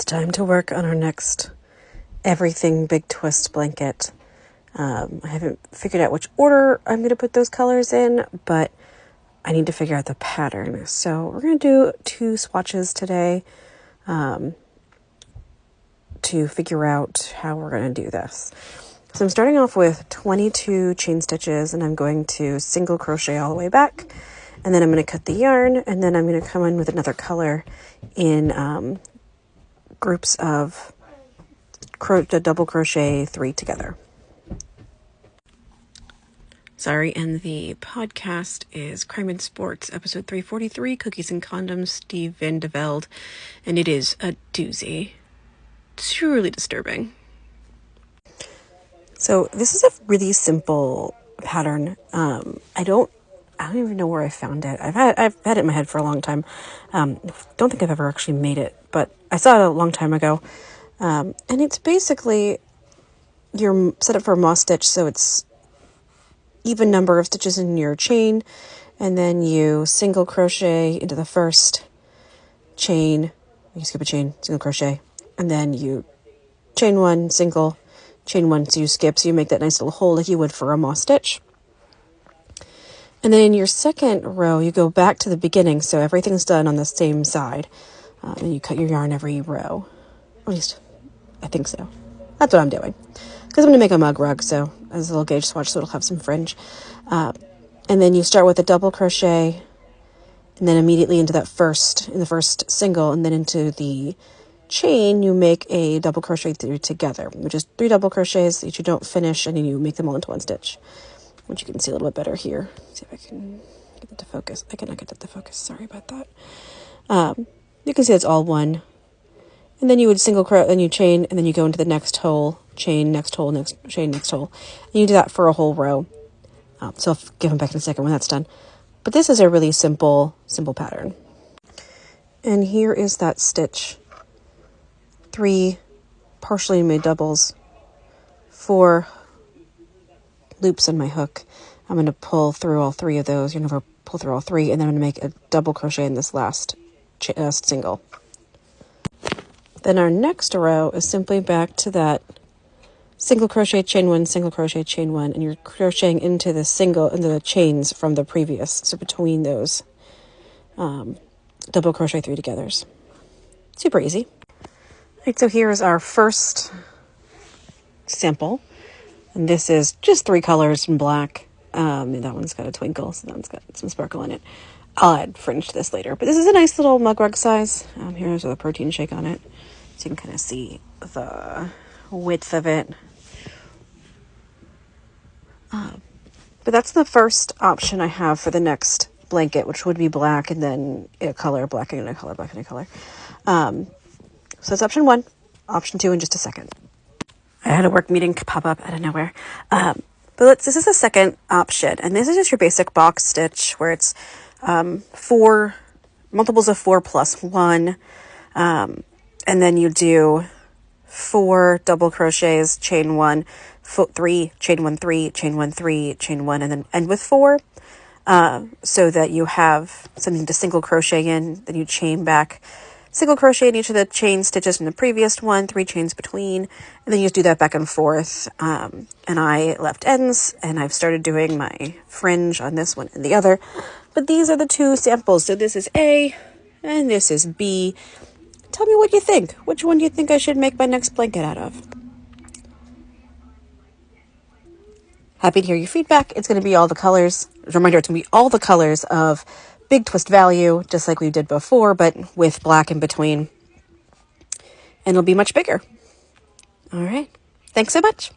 It's time to work on our next everything big twist blanket. I haven't figured out which order I'm going to put those colors in, but I need to figure out the pattern. So we're going to do 2 swatches today to figure out how we're going to do this. So I'm starting off with 22 chain stitches, and I'm going to single crochet all the way back, and then I'm going to cut the yarn, and then I'm going to come in with another color in groups of double crochet 3 together. Sorry, and the podcast is Crime and Sports, episode 343, Cookies and Condoms, Steve Van de Velde, and it is a doozy. Truly disturbing. So this is a really simple pattern. I don't even know where I found it. I've had it in my head for a long time. Don't think I've ever actually made it, but I saw it a long time ago. And it's basically you're set up for a moss stitch, so it's even number of stitches in your chain, and then you single crochet into the first chain. You skip a chain, single crochet, and then you chain 1, single, chain 1, so you skip, so you make that nice little hole like you would for a moss stitch. And then in your second row, you go back to the beginning, so everything's done on the same side. And you cut your yarn every row. At least, I think so. That's what I'm doing. Because I'm going to make a mug rug, so as a little gauge swatch, so it'll have some fringe. And then you start with a double crochet, and then immediately into the first single, and then into the chain, you make a double crochet 3 together, which is 3 double crochets that you don't finish, and then you make them all into 1 stitch, which you can see a little bit better here. See if I can get it to focus. I cannot get it to focus. Sorry about that. You can see it's all 1. And then you would single crochet, and you chain, and then you go into the next hole, chain, next hole, next chain, next hole. And you do that for a whole row. So I'll give them back in a second when that's done. But this is a really simple pattern. And here is that stitch. 3 partially made doubles, 4 loops in my hook. I'm going to pull through all 3 of those. You're going to pull through all 3, and then I'm going to make a double crochet in this last single. Then our next row is simply back to that single crochet, chain 1, single crochet, chain 1, and you're crocheting into the chains from the previous. So between those, double crochet 3 togethers. Super easy. Right, so here is our first sample, and this is just 3 colors in black. And that one's got a twinkle, so that one's got some sparkle in it. I'll add fringe to this later, but this is a nice little mug rug size. Here's a protein shake on it, so you can kind of see the width of it. But that's the first option I have for the next blanket, which would be black and then a color, black and a color, black and a color. So that's option 1. Option 2 in just a second. I had a work meeting pop up out of nowhere. But this is the second option, and this is just your basic box stitch where it's 4 multiples of 4 plus 1, and then you do 4 double crochets, chain 1, 3, chain 1, 3, chain 1, 3, chain 1, and then end with 4, so that you have something to single crochet in. Then you chain back, single crochet in each of the chain stitches from the previous one, 3 chains between, and then you just do that back and forth. And I left ends, and I've started doing my fringe on this one and the other. But these are the 2 samples. So this is A, and this is B. Tell me what you think. Which one do you think I should make my next blanket out of? Happy to hear your feedback. It's going to be all the colors. As a reminder, it's going to be all the colors of Big Twist Value, just like we did before, but with black in between. And it'll be much bigger. All right. Thanks so much.